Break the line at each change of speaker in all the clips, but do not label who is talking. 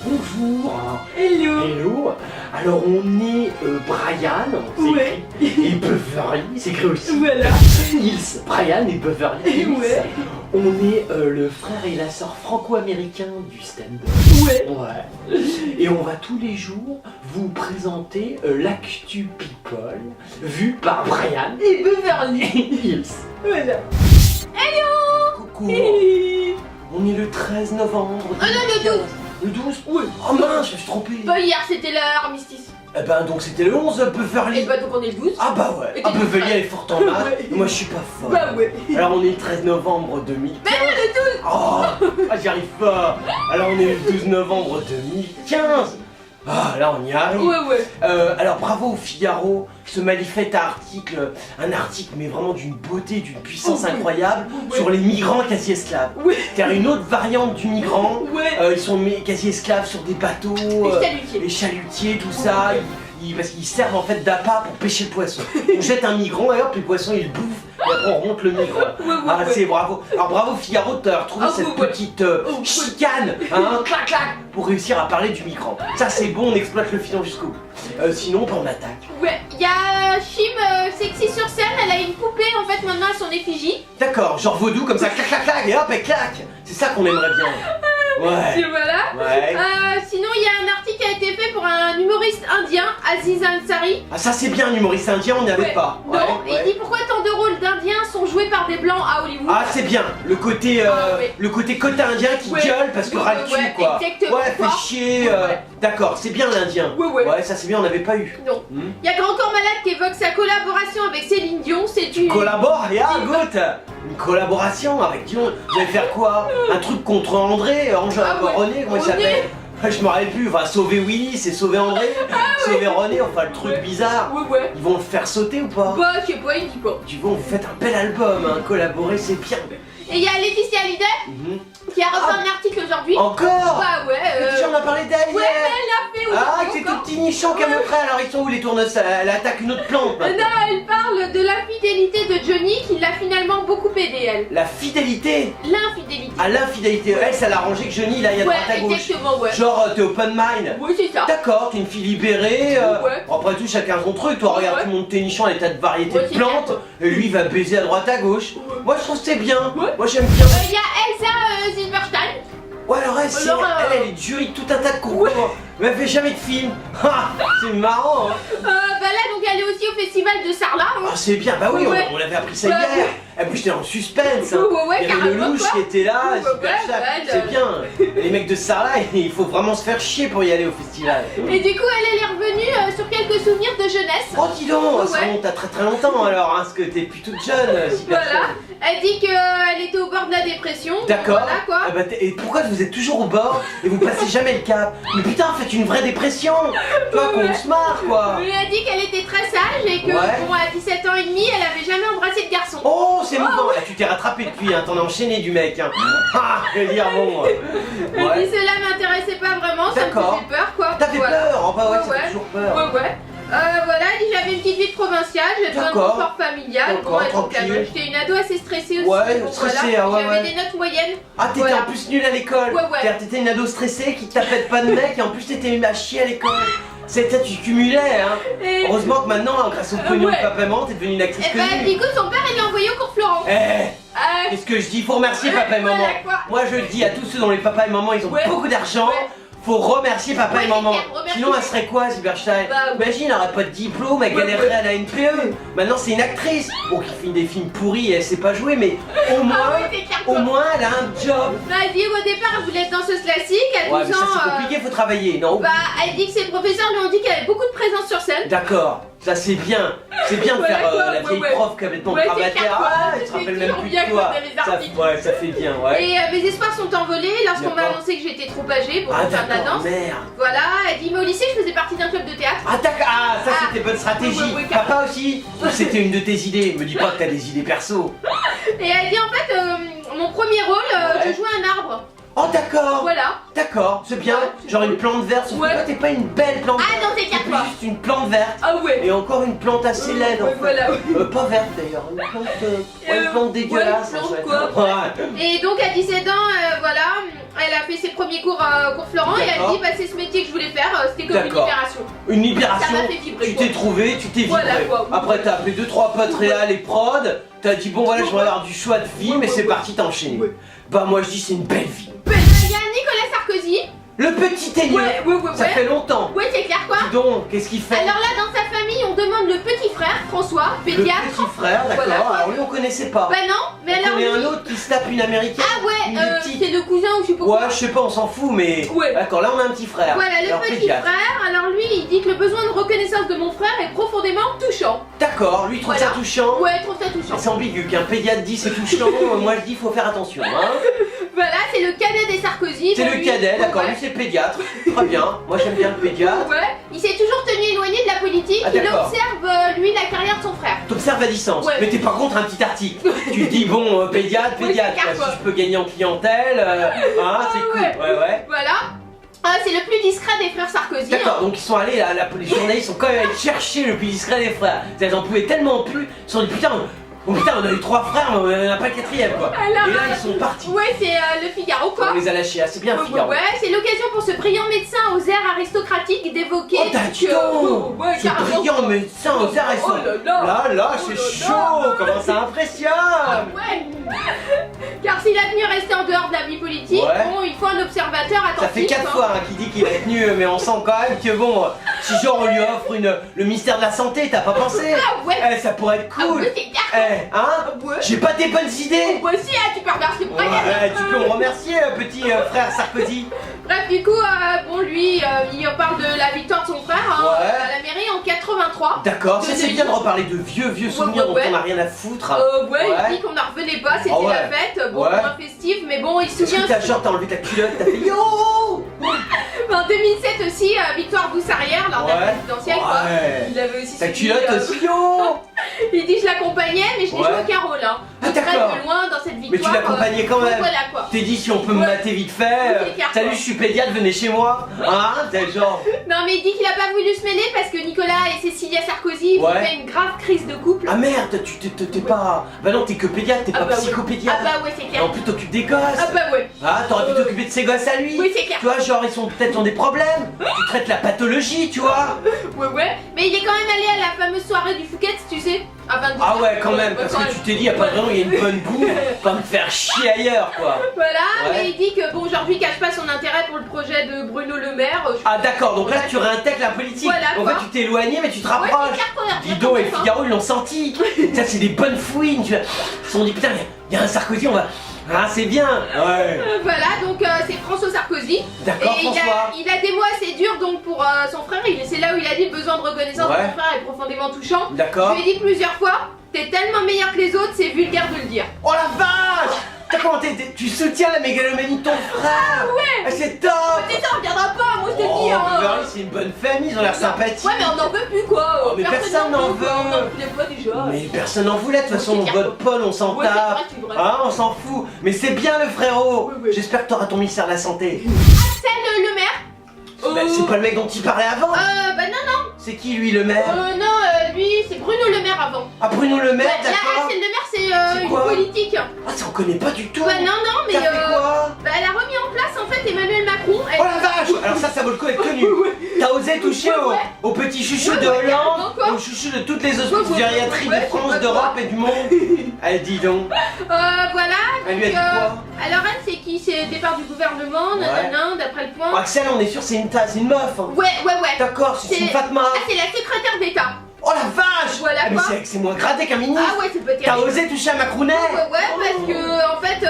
Bonjour.
Hello.
Hello. Alors on est Brian,
Ouais.
et Beverly, c'est écrit aussi.
Voilà.
Hills. Brian et Beverly Hills.
Ouais.
On est le frère et la sœur franco-américain du stand-up.
Ouais.
Ouais. Et on va tous les jours vous présenter l'actu people vu par Brian
Et Beverly.
Hills.
Voilà.
Coucou.
Et...
On est le 13 novembre.
Ah non, le 12.
Le 12.
Ouais.
Oh mince, je me suis trompé.
Bah hier c'était l'armistice.
Eh ben donc c'était le 11 Beverly.
Et bah donc on est le 12.
Ah bah ouais.
Et
Ah
t'es
Beverly
prêt.
elle est forte en maths.
Ouais.
Moi je suis pas fort.
Bah ouais.
Alors on est le 13 novembre 2015.
Mais non, le 12.
Oh, ah, j'y arrive pas. Alors on est le 12 novembre 2015. Ah là on y arrive.
Ouais.
Alors bravo au Figaro, ce magnifique article, un article mais vraiment d'une beauté, d'une puissance
Ouais.
incroyable
Ouais.
sur les migrants quasi esclaves.
Ouais.
C'est une autre variante du migrant.
Ouais.
Ils sont quasi esclaves sur des bateaux,
Et chalutier.
les chalutiers, tout ça. Parce qu'ils servent en fait d'appât pour pêcher le poisson. On jette un migrant et hop, les poissons ils le bouffent et après on remonte le migrant. Ah, c'est bravo. Alors bravo Figaro de t'avoir trouvé
Ah,
cette
ouais.
petite
ouais.
chicane, hein, clac clac, pour réussir à parler du migrant. Ça c'est bon, on exploite le filon jusqu'au bout. Sinon, on attaque.
Ouais. Y a Chim sexy sur scène, elle a une poupée en fait maintenant à son effigie.
D'accord, genre vaudou comme ça, clac clac clac, et hop, elle claque. C'est ça qu'on aimerait bien.
Et
Ouais.
voilà.
Ouais.
Sinon il y a un article qui a été fait pour un humoriste indien, Aziz Ansari.
Ah ça c'est bien, un humoriste indien, on n'y avait
Ouais.
pas.
Non, il dit pourquoi tant de rôles d'indiens sont joués par des blancs à Hollywood.
Ah c'est bien, le côté
Ouais.
le côté quota indien qui
Ouais.
gueule parce que
Ouais,
ras le cul
ouais,
quoi.
exactement.
Ouais, fait chier.
Ouais.
D'accord, c'est bien l'indien.
Ouais.
Ouais, ça c'est bien, on n'avait pas eu.
Non.
Hmm.
Il y a Grand Corps Malade qui évoque sa collaboration avec Céline Dion, c'est une...
Collabore, et ah goûte. Une collaboration avec Dion. Vous allez faire quoi? Un truc contre André, Ange,
Ah ouais.
René, comment il
René.
s'appelle? Je me rappelle plus, enfin sauver Willy, c'est sauver André, sauver René, enfin le truc
Ouais.
bizarre.
Ouais.
Ils vont le faire sauter ou pas?
Bah, je sais pas, il dit pas.
Du coup, vous faites un bel album, hein, collaborer c'est bien.
Et il y a Laetitia Hallyday
Mhm.
qui a refait un article aujourd'hui.
Encore?
Bah ouais,
Déjà, on a parlé d'elle
ouais,
hier.
elle a fait
Ah,
aujourd'hui
c'est tout
encore.
petit nichon qu'elle me ferait, alors ils sont où les tournesol? Elle attaque une autre plante. maintenant.
Non, elle parle de l'infidélité de Johnny qui l'a finalement beaucoup aidé, elle.
La fidélité.
L'infidélité.
À l'infidélité. Elle, ça l'a arrangé que Johnny, là, il y a
Ouais,
droite à gauche.
exactement, ouais.
Genre, t'es open mind.
Oui, c'est ça.
D'accord, t'es une fille libérée.
Ouais.
Après tout, chacun son truc. Toi,
Ouais,
regarde
ouais.
tout le monde, tes nichons, les tas de variétés
Ouais,
de
c'est
plantes.
bien.
Et lui, il va baiser à droite à gauche.
Ouais.
Moi, je trouve que c'est bien.
Ouais.
Moi, j'aime bien.
Il y a Elsa Silverstein.
Ouais, alors elle, c'est-
Alors,
elle est de jury de tout un tas de concours. Mais elle fait jamais de film. Ah, c'est marrant. Hein.
Bah là, donc elle est aussi au festival de Sarlat. hein.
Ah, c'est bien. Bah oui,
Ouais.
on l'avait appris ça
Ouais,
hier.
ouais.
Et puis, j'étais en suspense. hein.
Ouais,
Il y avait le
carrément,
louche
quoi.
qui était là.
Ouais,
super
ouais,
chap.
ouais,
C'est bien. Les mecs de Sarlat, il faut vraiment se faire chier pour y aller au festival.
Et du coup, elle est revenue sur quelques souvenirs de jeunesse.
Oh, dis donc, ça
Ouais.
remonte à très très longtemps alors, hein, parce que t'es plus toute jeune, si
Voilà.
personne.
Elle dit qu'elle était au bord de la dépression.
D'accord.
Voilà quoi.
Ah bah, et pourquoi vous êtes toujours au bord et vous passez jamais le cap? Mais putain, faites une vraie dépression. Tu vois qu'on
Ouais.
se marre quoi.
Elle a dit qu'elle était très sage et que
Ouais.
bon, à 17 ans et demi, elle avait jamais embrassé de garçon.
Oh, c'est mouvant. Là, tu t'es rattrapé depuis, hein, t'en as enchaîné du mec. Hein. Ah, je veux dire bon.
Elle
Ouais.
dit cela m'intéressait pas vraiment, ça me
D'accord.
faisait peur quoi.
T'avais
Voilà.
peur? Oh bah ouais, ça
Ouais.
fait toujours peur.
Ouais. Voilà, elle dit j'avais une petite vie de provinciale, j'ai besoin de
D'accord.
confort familial.
D'accord,
Bon, et donc,
tranquille.
j'étais une ado assez stressée aussi.
Ouais,
donc
stressée,
voilà.
ah ouais,
J'avais
ouais.
des notes moyennes.
Ah, t'étais
Voilà.
en plus nulle à l'école.
Ouais.
C'est-à-dire, t'étais une ado stressée qui tapait pas de mec et en plus t'étais une à chier à l'école. C'était, tu cumulais, hein.
Et,
Heureusement que maintenant, grâce au pognon
Ouais.
de papa et maman, t'es devenue une actrice
et bah,
connue.
du coup, son père, il l'a envoyé au cours Florent.
Eh,
Ah,
qu'est-ce que je dis? Faut remercier papa et maman.
voilà, quoi.
Moi je dis à tous ceux dont les papas et maman ils ont
Ouais.
beaucoup d'argent,
Ouais.
faut remercier papa
Ouais,
et maman.
c'est clair, remercie.
Sinon elle serait quoi, Silverstein?
Bah, ouais.
Imagine, elle aurait pas de diplôme, elle
Ouais,
galérerait
ouais.
à la NPE. Maintenant c'est une actrice. Bon, qui fait des films pourris et elle sait pas jouer, mais au moins,
Ah oui, c'est clair,
au
quoi.
moins elle a un job.
Bah, elle dit au départ, elle voulait être danseuse classique. À 12
Ouais, mais ça
ans,
c'est compliqué, faut travailler, non?
bah, elle dit que ses professeurs lui ont dit qu'elle avait beaucoup de présence sur scène.
D'accord, ça c'est bien. C'est bien de
Ouais,
faire
quoi,
la vieille
ouais.
prof complètement
Ouais, c'est
cravataire.
clair, quoi.
Ah, il se
C'est
rappelle même
toujours
plus
bien
de toi.
qu'on ait les
Ça,
articles.
ouais, ça fait bien, ouais.
Et mes espoirs sont envolés lorsqu'on m'a
D'accord.
annoncé que j'étais trop âgée pour
Ah
faire de la
d'accord,
danse.
merde.
Voilà, elle dit mais au lycée je faisais partie d'un club de théâtre.
Ah d'accord, ah ça
Ah.
c'était bonne stratégie.
Ouais,
Papa aussi. Ou c'était une de tes idées. Me dis pas que t'as des idées perso.
Et elle dit en fait mon premier rôle,
Ouais.
je jouais un arbre.
Oh d'accord.
Voilà.
D'accord, c'est bien.
Ouais.
Genre une plante verte. Sauf que
Ouais.
toi t'es pas une belle plante
Ah
verte.
non, c'est
C'est
clair
plus
pas.
juste une plante verte.
Ah ouais.
Et encore une plante assez laide en
Ouais,
fait.
voilà.
Pas verte d'ailleurs, une plante, ouais, une plante
Ouais,
dégueulasse
une
en
plante,
fait.
quoi.
Ouais.
Et donc à 17 ans, voilà, Elle a fait ses premiers cours à cours Florent et elle dit bah c'est ce métier que je voulais faire, c'était comme une
D'accord.
libération.
Une libération,
Ça m'a fait vibrer,
tu
quoi.
t'es trouvé, tu t'es vibré.
Voilà, quoi.
Après t'as appelé 2-3 potes réal et prod, t'as dit bon voilà je vais avoir du choix de vie,
Ouais,
mais
ouais,
c'est
ouais.
parti, t'as enchaîné.
Ouais.
Bah moi je dis c'est une belle vie.
Il y a Nicolas Sarkozy.
Le petit teigneux,
Ouais.
ça fait longtemps.
Ouais, c'est clair quoi.
Dis donc, qu'est-ce qu'il fait?
Alors là, dans sa famille, on demande le petit frère, François,
Le
pédiatre.
petit frère, d'accord,
Voilà.
alors lui on connaissait pas.
Bah non, mais
On
alors
connaît
lui...
un autre qui se tape une américaine.
Ah ouais,
une des petites.
c'est le cousin ou je sais pas
Ouais,
quoi.
je sais pas, on s'en fout, mais.
Ouais.
D'accord, là on a un petit frère.
Voilà, le
Alors,
petit
pédiatre.
frère, alors lui, il dit que le besoin de reconnaissance de mon frère est profondément touchant.
D'accord, lui il trouve
Voilà.
ça touchant.
Ouais, il trouve ça touchant.
C'est ambigu, qu'un pédiatre dit c'est touchant, moi je dis faut faire attention. Hein.
Voilà, c'est le cadet des Sarkozy.
C'est
Bon,
le
lui-
cadet, d'accord,
Ouais.
lui c'est pédiatre. Très bien, moi j'aime bien le pédiatre.
Ouais, il s'est toujours tenu éloigné de la politique,
Ah,
il
d'accord.
observe lui la carrière de son frère.
T'observes à distance,
Ouais.
mais t'es pas contre un petit article. Tu te dis bon, pédiatre,
Oui,
pédiatre,
c'est clair,
quoi,
quoi.
si je peux gagner en clientèle, hein, c'est cool.
ouais.
Ouais.
Voilà. C'est le plus discret des frères Sarkozy.
D'accord,
hein.
donc ils sont allés, les journalistes sont quand même allés chercher le plus discret des frères. Ils en pouvaient tellement plus, ils se sont dit putain, on a eu 3 frères, mais on en a pas le 4ème quoi.
Alors,
Et là ils sont partis.
Ouais, c'est le Figaro quoi.
On les a lâchés, c'est bien
Ouais,
Figaro.
ouais, c'est l'occasion pour ce brillant médecin aux airs aristocratiques d'évoquer.
Oh, t'as dit donc
ouais,
Ce
carrément.
brillant médecin aux airs
Oh là là. Oh
c'est
là
chaud,
là.
comment ça impressionne.
Ouais. Car s'il a tenu à rester en dehors de la vie politique,
Ouais.
bon, il faut un observateur attentif.
Ça fait 4 fois qu'il dit qu'il a tenu, mais on sent quand même que bon, si genre on lui offre le ministère de la santé, t'as pas pensé?
Ah ouais.
Eh, ça pourrait être
Ah
cool.
ouais, c'est bien.
Eh, hein?
Ouais.
J'ai pas des bonnes idées.
Moi aussi, tu peux remercier mon frère.
Ouais, tu peux me remercier, petit frère Sarkozy.
Bref, du coup, bon, lui, il parle de la victoire de son frère hein,
Ouais.
à la mairie en 83.
D'accord, ça
De
c'est
Neuilly.
bien de reparler de vieux souvenirs
ouais.
dont on a rien à foutre.
Ouais, il dit qu'on n'en revenait pas, c'était
Ah ouais.
la fête, bon,
Ouais.
moins festive, mais bon, il se
Est-ce
souvient.
que t'as genre t'as enlevé ta culotte, t'as fait yo?
En 2007 aussi, victoire Boussarière lors de la
Ouais.
présidentielle, quoi.
Ouais.
Il avait aussi
Ta
suivi,
culotte aussi yo?
Il dit je l'accompagnais, mais je n'ai
Ouais.
joué aucun rôle, hein.
Ah,
De près
d'accord.
de loin dans cette victoire.
Mais tu l'accompagnais quand même.
Voilà quoi.
T'es dit si on peut me
Ouais.
mater vite fait,
c'est clair,
salut
quoi.
je suis pédiatre, venez chez moi. Hein? T'es genre.
Non, mais il dit qu'il a pas voulu se mêler parce que Nicolas et Cécilia Sarkozy
Ouais.
ont fait une grave crise de couple.
Ah merde, tu t'es pas. Bah non, t'es que pédiatre, t'es
Ah
pas
bah ouais.
psychopédiatre.
Ah bah ouais, c'est
Et
clair.
en plus t'occupes des gosses.
Ah bah ouais.
Ah, t'aurais pu t'occuper de ses gosses à lui.
Oui, c'est clair.
Tu vois, genre ils sont peut-être ont des problèmes. Tu traites la pathologie, tu vois.
Ouais. Mais il est quand même allé à la fameuse soirée du Fouquet, tu sais. Avant de
Ah ouais, quand même, parce
quand
que
même.
tu t'es dit, y a pas de raison, il y a une bonne bouffe, pas me faire chier ailleurs, quoi.
Voilà,
Ouais.
mais il dit que bon, aujourd'hui, il cache pas son intérêt pour le projet de Bruno Le Maire.
Ah d'accord, donc là tu réintègres la politique.
Voilà,
En
quoi.
fait, tu t'es éloigné, mais tu te
Ouais, c'est
rapproches.
clair qu'on a
Dis donc, et le Figaro ils l'ont senti. Ça c'est des bonnes fouines. Tu vois. Ils se sont dit putain, il y a un Sarkozy, on va. Ah c'est bien. Ouais.
Voilà, donc c'est François Sarkozy.
D'accord,
Et
François.
il a des mots assez durs donc pour son frère. C'est là où il a dit le besoin de reconnaissance
Ouais.
de mon frère est profondément touchant.
D'accord.
Je lui ai dit plusieurs fois, t'es tellement meilleur que les autres, c'est vulgaire de le dire.
Oh la vache. Tu soutiens la mégalomanie de ton frère.
Ouais.
Ah, c'est top.
C'est ça, on reviendra pas, moi je te le
Oh,
dis. Hein.
Beverly, c'est une bonne famille, ils ont l'air sympathiques.
Ouais, mais on n'en veut plus quoi.
Oh, mais personne n'en
quoi. On
veut.
n'en voulait pas déjà.
Mais personne n'en voulait, de toute façon,
C'est
votre Paul, on s'en
Ouais, c'est
tape.
vrai, c'est vrai.
Hein, on s'en fout. Mais c'est bien le frérot.
Ouais.
J'espère que t'auras ton ministère de la santé.
Celle le maire.
Bah, c'est pas le mec dont il parlait avant.
Bah non,
C'est qui lui, le maire?
non, lui c'est Bruno Le Maire avant.
Ah, Bruno le maire,
Ouais, là,
d'accord.
celle de maire
C'est
c'est une
quoi
politique.
Ah, ça on connaît pas du tout.
Bah non, mais
Ça fait quoi?
bah, elle a remis en place en fait Emmanuel Macron.
Oh la vache. Alors ça vaut le coup d'être connu. T'as osé toucher
Ouais, ouais.
au petit chouchou
Ouais,
de
ouais,
Hollande,
carrément, quoi.
au chouchou de toutes les
Ouais,
hospices
ouais,
gériatries
ouais,
de France,
ouais,
d'Europe
ouais.
et du monde. Elle dit donc.
Voilà.
Elle lui a dit
donc,
quoi?
alors elle c'est qui? C'est le départ du gouvernement, nanana, d'après le point.
Oh, Axel, on est sûr, c'est une meuf. hein.
Ouais.
D'accord, c'est une Fatma.
Ah, c'est la secrétaire d'État.
Oh la vache.
Voilà,
Ah, mais
quoi.
c'est moins gradé qu'un ministre.
Ah ouais, c'est peut-être.
T'as osé toucher à Macrounet.
Ouais, parce que en fait,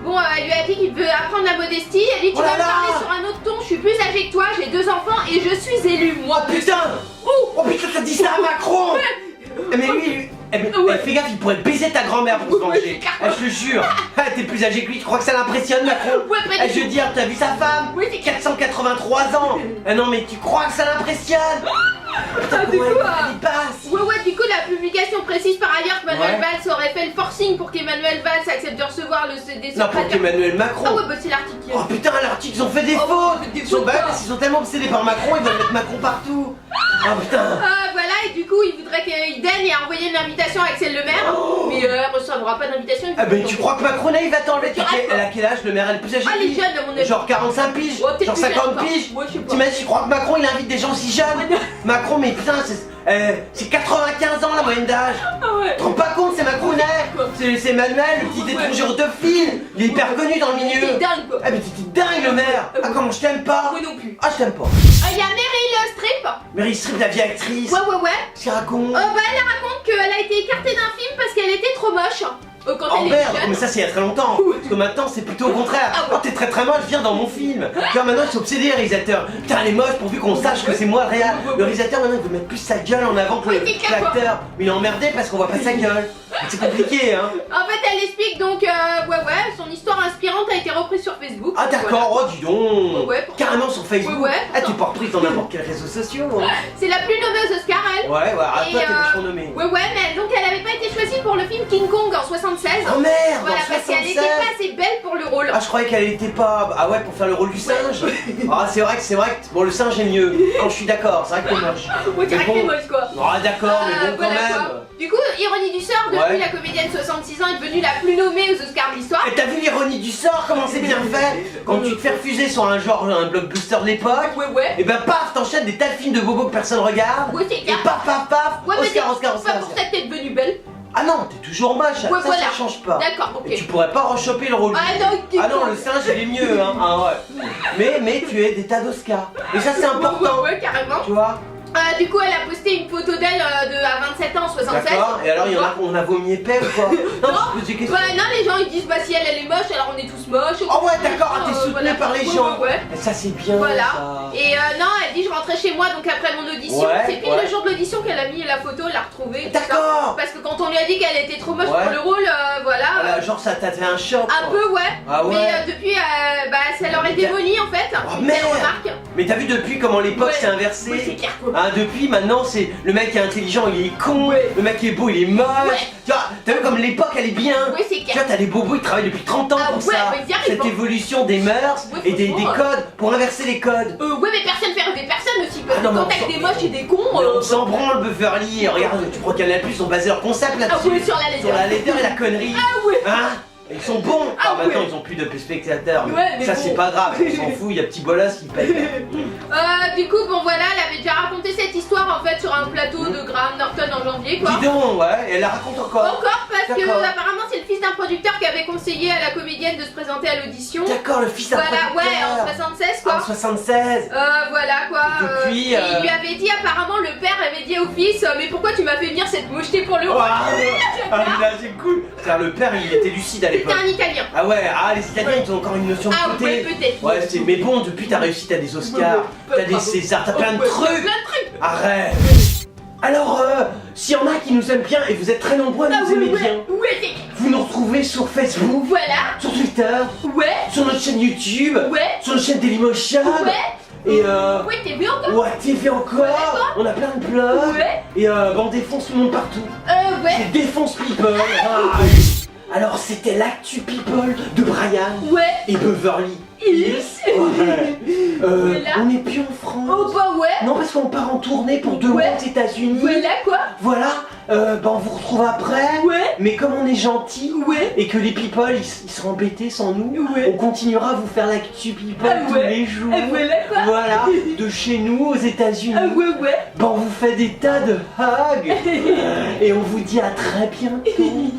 bon, elle lui a dit qu'il veut apprendre la modestie. Elle dit tu
Oh
vas
là
me
là.
parler sur un autre ton. Je suis plus âgée que toi, j'ai 2 enfants et je suis élue moi.
Oh putain. Oh putain, t'as dit ça à Macron. Mais lui,
Ouais.
fais gaffe, il pourrait baiser ta grand-mère pour se
Ouais,
venger.
c'est clair.
Je te jure. Ah, t'es plus âgé que lui, tu crois que ça l'impressionne, Macron?
Ouais, pas
Eh,
du
je veux
tout.
dire, t'as vu sa femme?
Oui, c'est
483 ans. Ah non, mais tu crois que ça l'impressionne? Putain,
du
comment
coup,
il passe?
Ouais, du coup, la publication précise par ailleurs que Manuel
Ouais.
Valls aurait fait le forcing pour qu'Emmanuel Valls accepte de recevoir des
Non, pour
secrétaires.
qu'Emmanuel
Ah
Macron.
ouais, bah c'est l'article.
Oh putain, l'article, ils ont fait des
Oh,
fautes.
des
Ils sont
fautes,
bêtes
quoi.
parce qu'ils sont tellement obsédés par Macron, ils veulent mettre Macron partout. Oh putain.
Voilà, et du coup il voudrait qu'il daigne et envoyer une invitation à Axel Lemaire. Mais elle recevra pas d'invitation.
Ah ben tu crois que Macronet il va t'enlever? Elle a quel âge le maire? Elle est plus âgée?
Ah les jeunes à mon avis.
Genre 45 piges,
Ouais, peut-être
genre
plus
50
jeune,
piges.
moi je sais pas.
T'imagines, tu crois que Macron il invite des gens si jeunes?
Ouais, non.
Macron mais putain c'est 95 ans la moyenne d'âge.
Ah ouais.
Tu te rends pas compte, c'est Macronet. C'est Manuel, le petit détrongeur de fil. Il est hyper connu dans le milieu.
T'es dingue quoi.
Ah mais t'es dingue le maire. Ah comment je t'aime pas?
Moi non plus.
Ah je t'aime pas.
Il y a Meryl Streep.
Meryl Streep, la vieille actrice.
Ouais.
Qu'est-ce qu'elle raconte?
Bah elle raconte qu'elle a été écartée d'un film parce qu'elle était trop moche. Quand
Oh
elle
merde,
était jeune.
mais ça c'est il y a très longtemps. Parce que maintenant c'est plutôt au contraire.
Ah ouais.
Oh t'es très très moche, viens dans mon film. Tu vois maintenant ils sont obsédés les réalisateurs. Putain elle est moche pourvu qu'on sache que c'est moi le réal. Le réalisateur maintenant il veut mettre plus sa gueule en avant que
Oui, c'est clair, quoi.
l'acteur. Mais il est emmerdé parce qu'on voit pas sa gueule. C'est compliqué hein.
En fait elle explique donc son histoire inspirante a été reprise sur Facebook.
Ah d'accord, oh dis donc.
Ouais, pourtant.
Carrément sur Facebook.
Ouais,
Ah t'es
pourtant.
pas reprise dans n'importe quel réseau social hein.
C'est la plus nommée aux Oscars elle.
Ouais, ah,
Et,
toi t'es vachement nommé.
Ouais mais donc elle avait pas été choisie pour le film King Kong en 76.
Oh merde,
Voilà
en
parce qu'elle
76.
était pas assez belle pour le rôle.
Ah je croyais qu'elle était pas... Ah ouais pour faire le rôle du singe. Ah c'est vrai que... Bon le singe est mieux. Non je suis d'accord, c'est vrai que t'es moche.
Ouais dirait
Mais
que t'es
bon.
moche quoi.
Ah d'accord mais bon quand
Voilà,
même.
quoi. Du coup, ironie du sort, depuis
Ouais.
la comédienne 66 ans est devenue la plus nommée aux Oscars de l'histoire.
Et t'as vu l'ironie du sort, comment c'est bien fait? Quand tu te fais refuser sur un blockbuster de l'époque,
Ouais.
et ben paf, t'enchaînes des tas de films de bobos que personne regarde.
Ouais, c'est
Et
clair.
paf,
Ouais, mais c'est
Oscar.
pas pour ça que t'es devenue belle.
Ah non, t'es toujours moche, ça,
voilà.
ça change pas.
D'accord, ok.
Et tu pourrais pas rechoper le rôle.
Ah non, ok.
Ah non, le singe il est mieux, hein. Ah ouais. Mais tu es des tas d'Oscars. Et ça c'est important.
Ouais, carrément.
Tu vois?
Du coup, elle a posté une photo d'elle à 27 ans en 76.
D'accord. Et alors, il y en a qu'on a vomi épais ou quoi? Non, je pose des questions.
Ouais, non, les gens ils disent bah si elle est moche, alors on est tous moches.
Oh ouais, d'accord, t'es soutenu
voilà.
par les gens.
Ouais.
Et ça c'est bien.
Voilà.
Ça.
Et non, elle dit je rentrais chez moi donc après mon audition.
Ouais,
C'est pile
ouais.
le jour de l'audition qu'elle a mis la photo, elle l'a retrouvée. tout ça.
D'accord.
Parce que quand on lui a dit qu'elle était trop moche
Ouais.
pour le rôle, voilà.
Voilà, genre ça t'a fait un choc.
Un
quoi.
peu ouais.
Ah ouais.
Mais depuis, ça leur est démoli en fait.
Oh,
Une
merde.
belle remarque.
Mais t'as vu depuis comment l'époque
Ouais.
s'est inversée?
Oui, c'est clair quoi.
Hein, depuis maintenant c'est le mec qui est intelligent il est con,
Ouais.
le mec qui est beau il est moche.
Ouais.
Tu vois, t'as vu comme l'époque elle est bien.
Oui, c'est
Tu
clair.
vois, t'as des bobos qui travaillent depuis 30 ans
Ah
pour
ouais,
ça.
mais ils y arrivent,
Cette
hein.
évolution des mœurs
Ouais,
et des
franchement,
codes pour inverser les codes.
Ouais, mais personne fait rêver personne aussi. Parce
Ah
que
non, mais
quand
on
t'as
s'en-
que des moches et des cons.
Mais on s'en branle Beverly, regarde, tu crois qu'Canal Plus ont basé leur concept
Ah
là-dessus?
ouais, sur la laideur.
Sur la laideur et la connerie.
Ah ouais.
Hein? Ils sont bons.
Ah
Alors maintenant
ouais.
ils ont plus de spectateurs.
Ouais, mais
ça
bon.
c'est pas grave, on s'en fout, il y a petit bolos qui paye.
Du coup, bon voilà, elle avait déjà raconté cette histoire en fait sur un plateau de Graham Norton en janvier quoi.
Dis donc, ouais, et elle la raconte encore.
Encore parce que
D'accord.
apparemment c'est le fils d'un producteur qui avait conseillé à la comédienne de se présenter à l'audition.
D'accord, le fils d'un
Voilà, ouais, en
producteur.
76 quoi.
En 76.
Voilà quoi.
Et depuis,
et il lui avait dit apparemment le père avait dit au fils mais pourquoi tu m'as fait venir cette mocheté pour le rôle.
Ah, là c'est cool. C'est-à-dire, le père il était lucide à
C'était
l'époque.
un Italien.
Ah ouais, les Italiens ils ont encore une notion de
Ah
côté.
ouais, peut-être.
Ouais, mais bon, depuis t'as réussi, t'as des Oscars, t'as des Césars, t'as plein de
Ouais,
trucs.
plein de trucs.
Arrête. Alors, s'il y en a qui nous aiment bien, et vous êtes très nombreux à nous aimer bien,
Ouais, c'est
vous nous retrouvez sur Facebook,
voilà.
sur Twitter,
Ouais.
sur notre chaîne YouTube,
Ouais.
sur notre chaîne Dailymotion,
Ouais.
et
Ouais, t'es bien encore.
ouais, TV encore, on a plein de blogs,
Ouais.
et on défonce tout le monde partout.
Ouais.
C'est Défonce People. Ah. Alors, c'était l'actu People de Brian
Ouais.
et Beverly
Hills.
Ouais.
Voilà.
On n'est plus en France.
Oh bah ouais.
Non, parce qu'on part en tournée pour 2
Ouais.
mois aux États-Unis.
Voilà quoi.
Voilà, on vous retrouve après.
Ouais.
Mais comme on est gentil
Ouais.
et que les people ils seront embêtés sans nous,
Ouais.
on continuera à vous faire l'actu people
Ah
tous
ouais.
les jours.
Voilà quoi.
Voilà, de chez nous aux États-Unis.
Ouais.
On vous fait des tas de hugs et on vous dit à très bientôt.